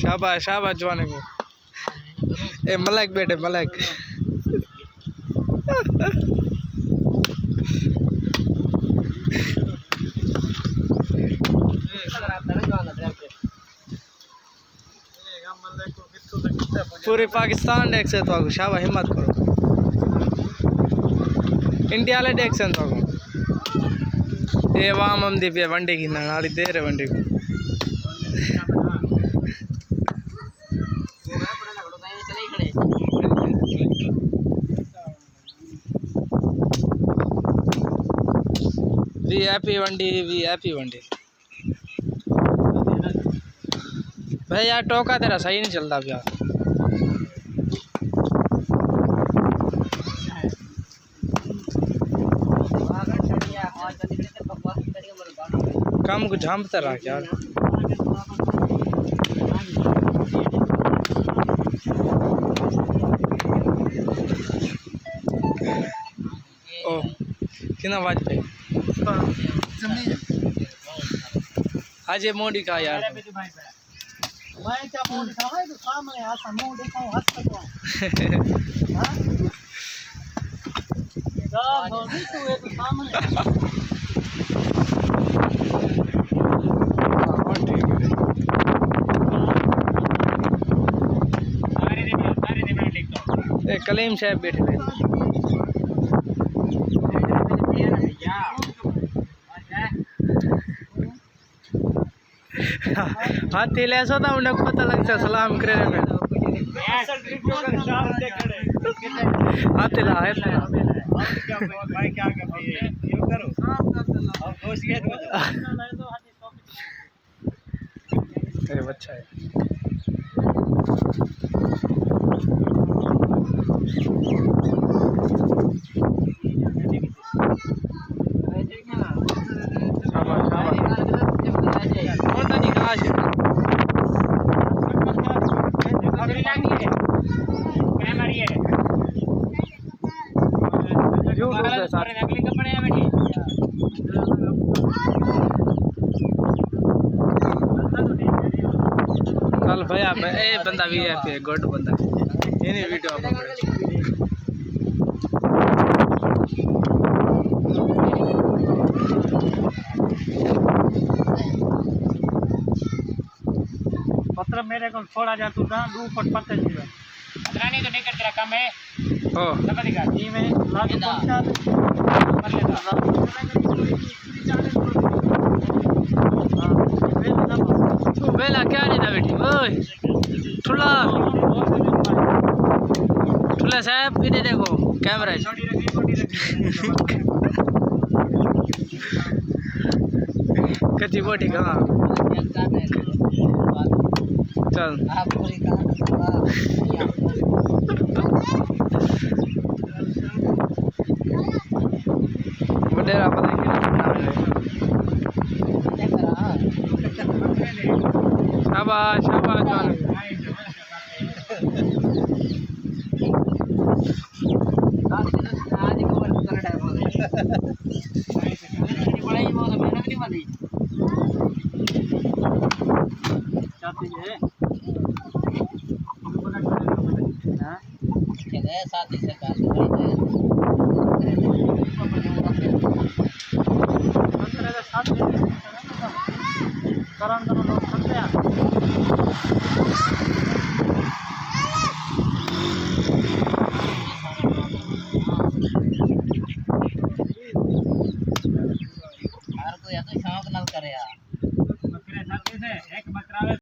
शाबाश शाबाश जवाने को। ए मलक बेटे मलक। पूरे पाकिस्तान देख से तो शाबाश हिम्मत करो। इंडिया ले देख से तो ये वाम हम दिव्य वंडे की नाली दे रहे वंडे को। वीआईपी वंडी भाई यार टोका तेरा सही नहीं चलता यार। कम को झांपता रहा यार। ओ कितना आवाज पे आज ये मोड़ी का यार। मैं क्या मुंह दिखाऊं है तो सामने ऐसा मुंह दिखाऊं हंस सकूं। हां गाल होगी तो ये तो सामने। ए कलीम साहब बैठे हैं। हाथी ले सो था उन्हें पता लगता सलाम करे में हाथी ला है भाई क्या करती है ये करो और दोस्त ये तेरे बच्चा है। कल भैया ए बंदा भी है गुड बंदा ये नहीं वीडियो आप पत्र मेरे को छोड़ा जा तू ना दू फट पत्ते जीवन अदरानी तो नहीं कर तेरा काम है ओ समझ गया जी में लागू पहुंचा कर लेता तू बेला क्या नहीं था बेटी ओए ठुला ठुला साहब इधर देखो कैमरा कच्ची बोटी कहाँ चल बडेरा पता नहीं शाबाश शाबाश साथी से यार तो शौक न करे यार।